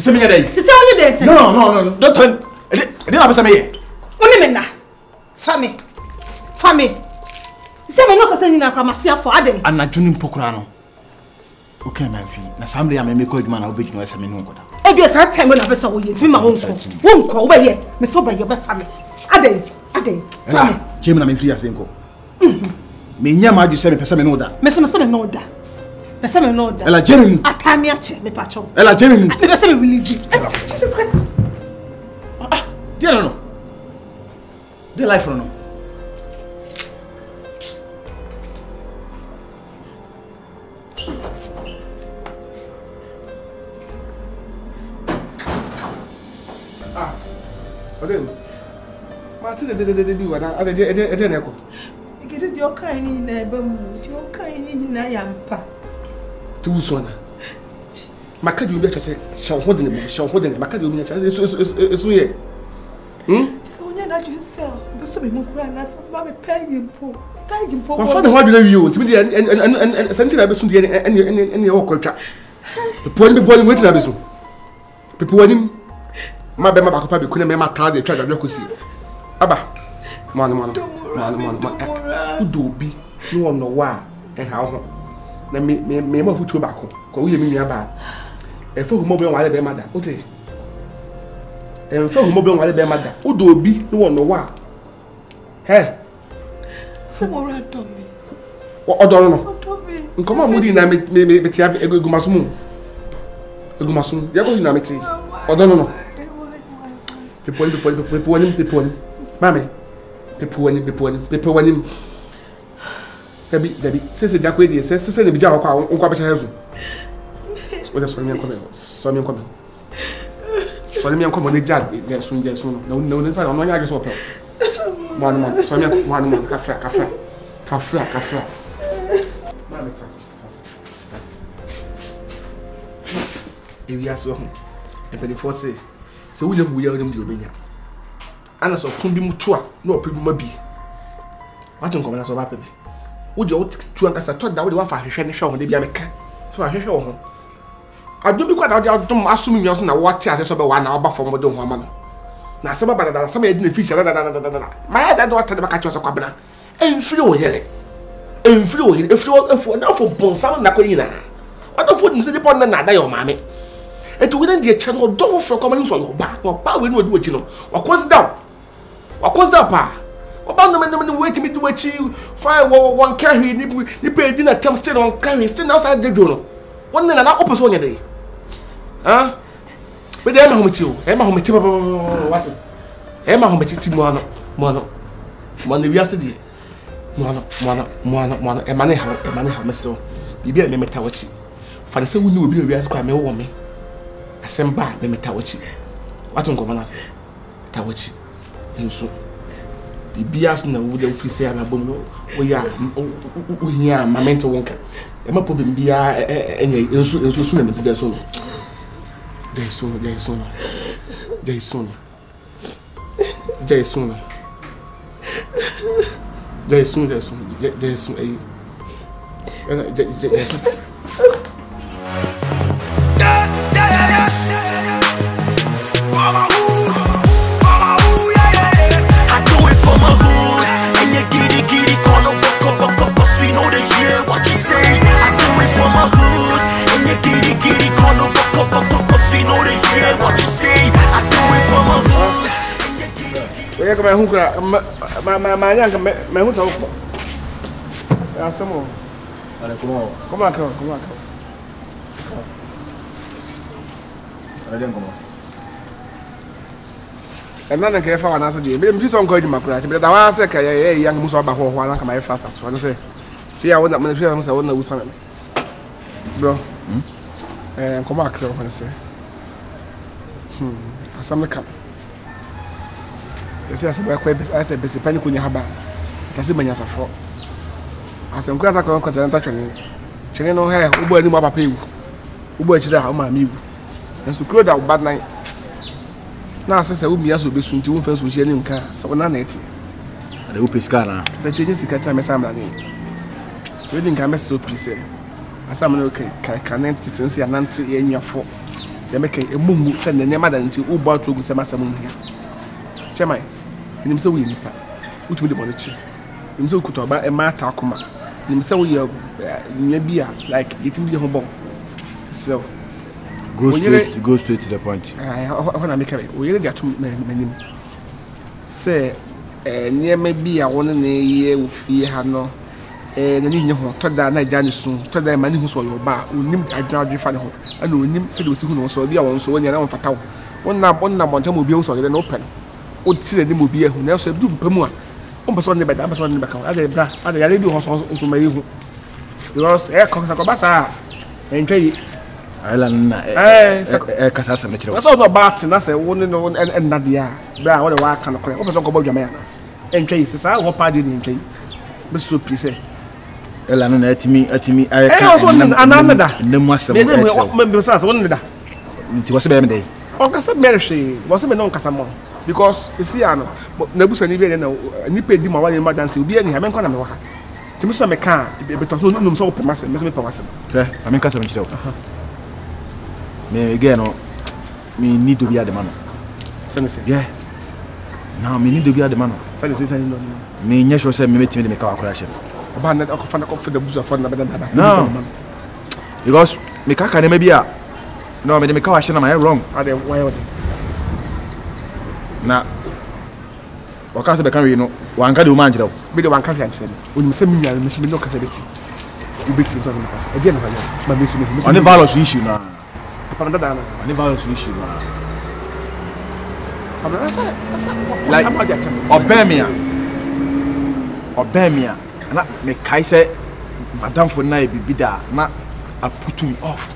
Say me there. You say only there. No. Don't turn. I didn't have some here. Only me na. Family. You say me no person ni na kwamasia for aden. Ana juni mpokura no. Okay, my fee. Na samle am make adwuma na obejuma ese me no ngoda. E bi sa time na pesa wo ye timi ma wonko wo be ye me so be ye be family. Aden. Family. Jemi na me free asenko. Me nya ma adu se me pesa me no da. Me so me no da. Pesa me no da. Ela Jemi. Atami ache me pacho. Ela Jemi. Me pesa me release. Jesus Christ. Dear no. Dear life no. Martin, do what I didn't echo. You get your kind in a bum, your kind in a yampa. Too soon. My cat, you better say, shall hold him, my cat, you mean, it's here. So, that you sell, but so be more grand as a paying poor. My father, what do you to me and something I was soon and your contract. The point before waiting, I was so. People want him. My baby, my papa, couldn't make my car, they tried to look see. Abba, man. Who do be? No one know why and how. Let me move to tobacco. Call you me about. A full mobile while they mother. What is and full mobile while they mother. Who do be? No one know why. Hey, some more rat on me. What don't know? Come on, Moody, and me a good masum. A good masum. You're going to name it. I don't know. People, Mammy, people when him. Debbie, says the Jack Wady, says the Bijao, Uncle House. What a Sonian coming. Sonian come on the jar, yes, soon. No, I just open. One, Sonia, Caffra. Mammy, if you are so home, and 24 say. So we don't wear them to Obina. And so Kumbi Mutua, no people may be. What don't come as a baby? Would you to us? I thought that would want for a show when they be a mechanic. So I show home. I don't be quite out, don't assume you're not what as about 1 hour from Modon Woman. Now, some about some didn't feature. My head, don't tell the catch was a cabana. And flew here. And flew if you're now for Bonsan Nacolina. What the food is the point that die, mammy? And to within the channel, don't for coming for your back or power when we do it, you know. What was that? Pa? About the man waiting me to wait you. Fire one carry, you pay dinner, time still on carry, still outside the door. One night and I open one day. Huh? But Emma home with you. Emma home with you. What? Emma home with you, Mono. Money, we are city. Mono, a money have so. You be a metawachi. For the same, we knew we ask me woman. Asemba me metawachi. What on governors? Tawachi. In so. Bibias na wo de ofisi ababom no we ya my mental wonka. E ma problem bia enye enso na me de so. My young man who's out. Some more. Come on. I didn't come on. And none can for an answer. Maybe some going to my crash, but I was a young Musaba who want to come faster. So I say, see, I want that many films I wouldn't know something. Bro, and come back, I say. Some come. I said, Bessie Penny Kunya Haba. Casimania for. I said, because I can't consider training. Training no hair, who bought him up a pay. Who bought you down, my meal. And so close out bad night. Now, since I will be also be soon to first with your car, so one night. The Upiscara. The changes the cat, Miss Amani. We didn't come so peace. As I'm okay, can enter and see an auntie in your fault. they make a mum send the name until who bought to some here. Chairman, and him so we nipa, which will the money. Him so could about a matter coma. Him so we are maybe like eating the home. So go straight to the point. I want to make it. We really got to many. Say, near maybe I want a year with fear, no. And you know, told that night, Danny soon, told that man who saw your bar, who named I drive you funny home. And who named said was who so the one so when you're on for town. One number will be also then open. Would see the will be a who else do Pemua. On person by that person in the back. I did do also my room. Because air comes a cobassa and Jay Island, Cassasa. That's all about and I say, one and Nadia. There, what a wild kind of crap. What was Uncle Jamaica? And Jay says, I what party in Jay. Mr. Pisse. Elana at me, I also another. No master, it was a bad day. Oh, Cassa Mary was a non Casamon. Because you see, Anno, but Nebus and Nipe Dima while in my dance will be any Haman Conama. To Mr. McCann, but no so open master, Miss Mipawasam. I mean, Cassam himself. Me again, me need to be at the man. Sense, yeah. Now, me need to be at the man. Sense, me, yes, you said me to make a crash. Abandoned or find a coffee the boozer for another. No, because me can't maybe. No, me make a question. Am I wrong? Are they wild? Now, what can I say? No, one can do man. Be the one country I said. When you send me, Miss Mino Cassavity, you beat it on the past. Again, my Miss on the values issue now. On the values issue now. Like Obemia, and that make Kaiser, Madame for night be there. Not I put me off.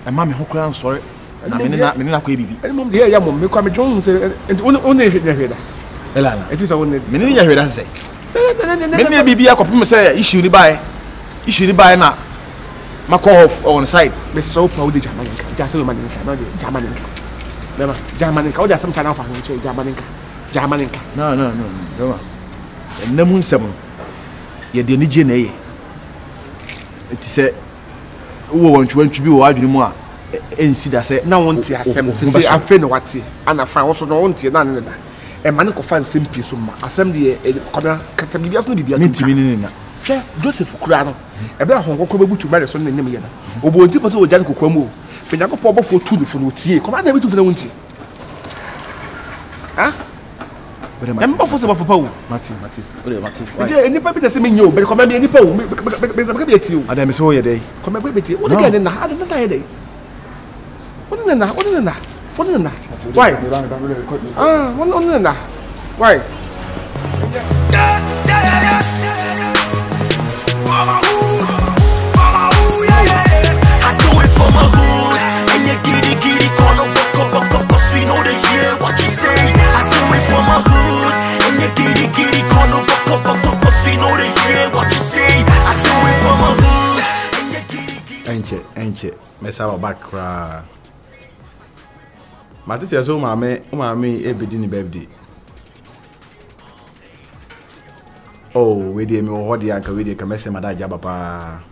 And mammy, who cry, sorry. And I mean, not baby. And yeah, me come Jones and only if you're here. Elana, it is only many years, I say. Many baby, I could say, issue the buy now. My call on site. Miss so proud of Jamanica, just a man, not Jamanica. Never Jamanica, there's some channel for Jamanica. No. And no moon 7. Ye the Nijane. It is a won't you be wide anymore. And see that say, now want to say, I feel what and I found also no want to none. A man of fan simply so much. Assembly a corner Catamibias no be a meaning. Joseph Crano, a black home will to marry son in Nimiana. Or won't you pursue Janko Cromo? When I go for 2 for tea, come on, never to the winter. Ah? I'm not for some of a poem, Matty. Any paper doesn't mean you, but come any poem, because you. I am so a day. Come a baby, what again in the hard day? What in that? Why? Ah, one on that. Why? I do it for my hood, and you giddy, call up, cause we know they hear what you say. I do it for my hood, and you giddy, call up, cause we know they hear what you say. I do it for my hood, and you giddy. Ain't it? Mess our back. Matis is home, mammy, a beginning birthday. Oh, we did me what the uncle, we did come my dad, Jabapa.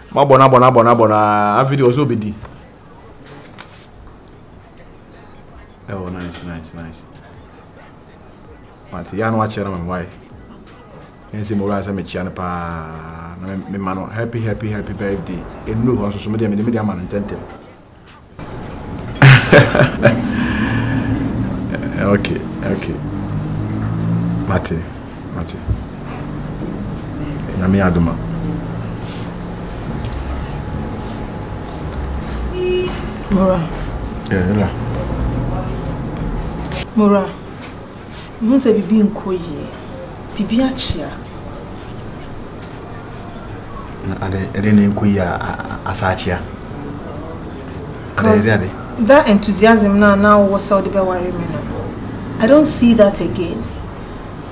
Mabona, a video so be. Oh, nice. But Yan watch and why? And see more as a mechanipa, me man, happy birthday. And no, also some of them in the media man intended. Okay. Mate. Nami aduma. Mora. Yeah. Mora. You say bibi nkoye. Bibi achia. Na ade nkoye asachia. Cause that enthusiasm now was all the be worry me now. I don't see that again.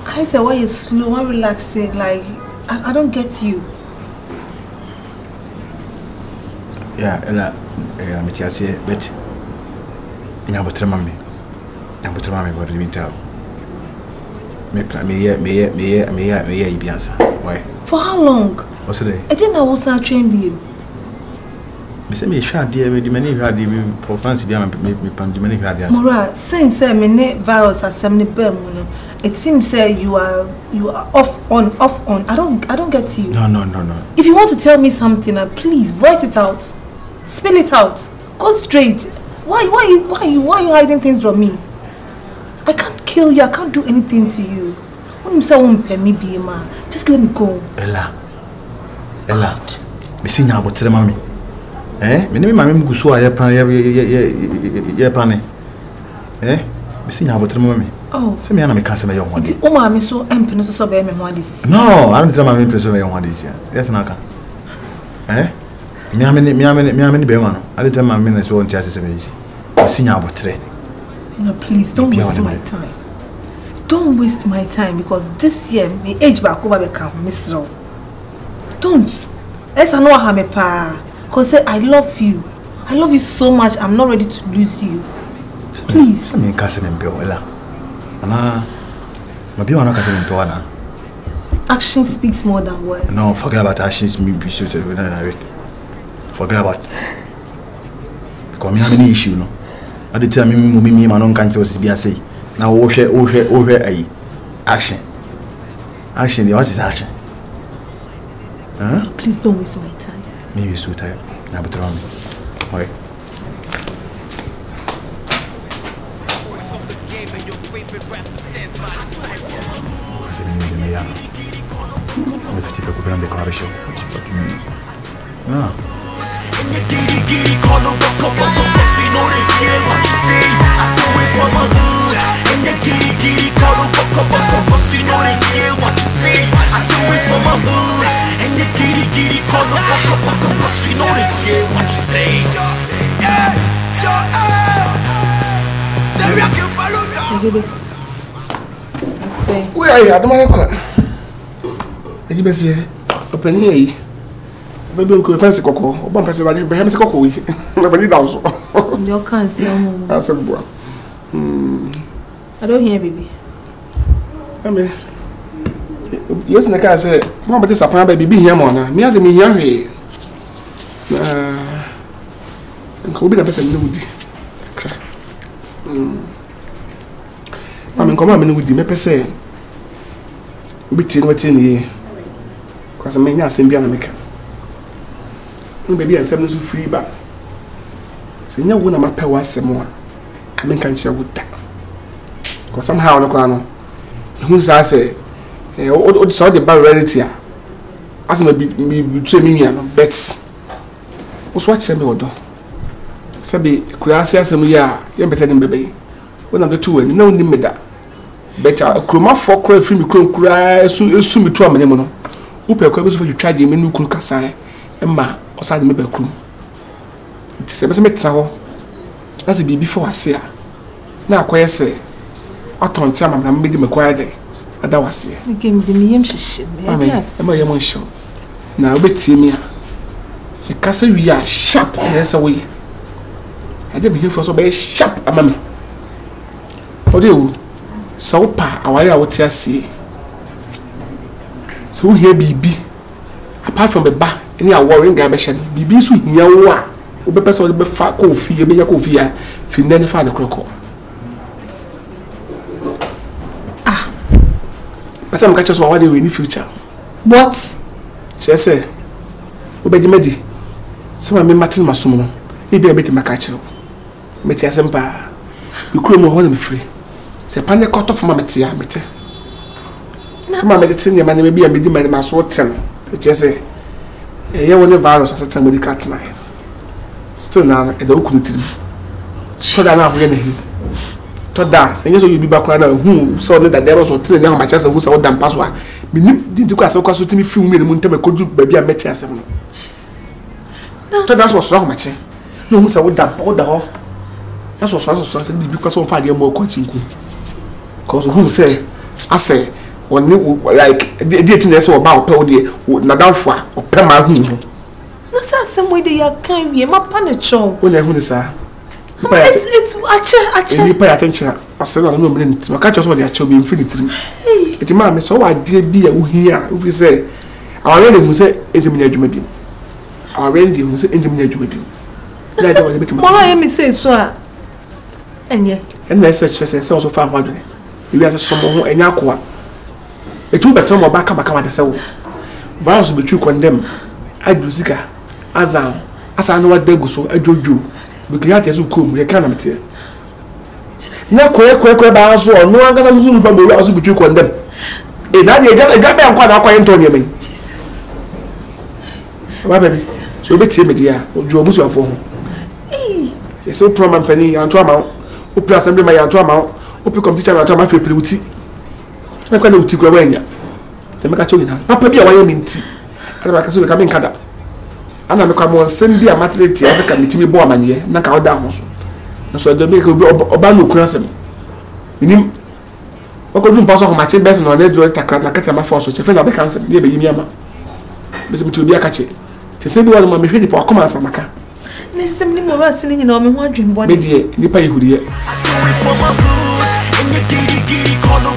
I say why you slow, why relaxing, like I don't get you. Yeah, Ella, I'm a teacher, but Nabotrami, what do you mean tell? Me, Ibiansa. Why? For how long? What's today? I didn't know what's our train be. Me say me share dear me many had for fancy be me pan many had dear. Mora, since me virus assembly berm, it seems say you are off on. I don't get you. No. If you want to tell me something, please voice it out. Spill it out. Go straight. Why are you hiding things from me? I can't kill you. I can't do anything to you. Just let me go. Ella. Me see now about the mommy. Me name my mum go so I plan ye plan. Me see now about the mommy. Oh. Say me na me cancel my young one. Oh ma me so empty no so be me one this. No, I don't tell my mum person my young one this year. Yes na ka. Me ameni be man. I don't tell my mum so on chase say me. Me see now about the. No, please don't waste my time. Don't waste my time because this year me age back over become Mr. Don't. Let's know how me pa. Cause I love you. I love you so much. I'm not ready to lose you. Please. Say me cancel me Ella. Ana maybe wanna cancel me Ella. Action speaks more than words. No, forget about actions. Me be suited with that. Forget about. Because me have any issue no. I did tell me man on can't was be say. Now oh action. Action, what is action? Huh? Please don't waste my time. Maybe you're so tired. Now but around me. Wait. Giddy, call no buck, cause we know they hear what you say. I saw it from my hood. And you giddy, call no buck, cause we know they hear what you say. I saw it from my hood. And you giddy, call no buck, cause we know they hear what you say. Where are you? I don't want to go. You open here. Baby, we fancy cocoa. Obama person, but we have cocoa. Nobody does. You can't tell me. That's a boy. I don't hear, baby. I mean, yes, the car said, "Mama, this appointment baby here, mona. Me have me here. And could be the person who did. I mean, come on, with the me say. We be what's in here. Because I mean, I send you make. Baby, I'm so free back. So you want to map was more. I mean, can't share with that. Because somehow, no corner. Who's I say, what saw the barrier here? As may be between me and bets. What's watching me or do? Sabi, could I say some year, young better than baby? One of the two, and no limit that. Better a chroma for cry free chrome cry soon assume to a minimum. Upe quibbles for you try the menu kun kasai, Emma. Oside me backroom. It is a message. As it be before I say. Now, quite say, I told Chama and made him acquire day. And that was here. The game the medium ship. Yes, I'm a young show. Now, bet me. The castle we are sharp, yes, away. I didn't hear for so very sharp, a mammy. For you, so pa, I would see. So here be apart from the bar. Any a warring garbage, be so yawa, or be person be fat coffee, be a coffee, fin find the croco. Ah, but some catchers what they will in the future. What? She said, Obey Medi. Some of me Martin Masumo, he be a bit my catcher. Metia Sempa, you crew more hold him free. Say, Panda cut off my metia, mete. Some of meditating money may be a medium and my sword 10. Just say. Yeah, when the virus has a time with the cat line. Still now, at the Okunity. So that I'm going to dance, and yes, you'll be back right now. Who saw that there was a thing now, my chest and who's out than password. Didn't you cast a to me few minutes, could you baby a match as that's what's wrong, match. No, who's out that all the hall. That's what's wrong, so because of 5 years more coaching. Because who say, I say, when like dating that's about Peldy, Nadalfa, or Pema. That's some way they are kind. You're my panacho. When I say, it's actually. You pay attention. I said, I don't know, I catch us what they are being infinity. It's mammy, so I did be a here. If we say, Already who say engineer Jumabim. Already who say engineer Jumabim. Why me say so? And there's such as also 500. You have someone who and Yakua. A 2 better more back at the cell. Vows will be true condemn. I do Zika. As I know what they go so I do. Because you have to come, you can't material. No quick bounce or no one doesn't zoom from the also be true condemn. Eh, now you got me quite Antonio. Jesus. So be timid, yeah, or Joe Musa for him. It's so prominent penny and 2 amount. Open assembly my 2 amount. Open competition and 2 amount for pretty. I can't take away. The Macatonian. Papa be a Wyoming tea. And I can come in Canada. And I'm come on send be a maternity as a committee born man here, knock out down. And so the make Obano Cransum. In him, what could you pass on my chambers and on the joint attack my force, which I found a cancer near Yama. Mr. to be a catchy. To say one of my ready for a command some maca. Listen, you know, sitting in on me wondering what dear, Nipa Hudia. I do it for my hood, and you get it, call no,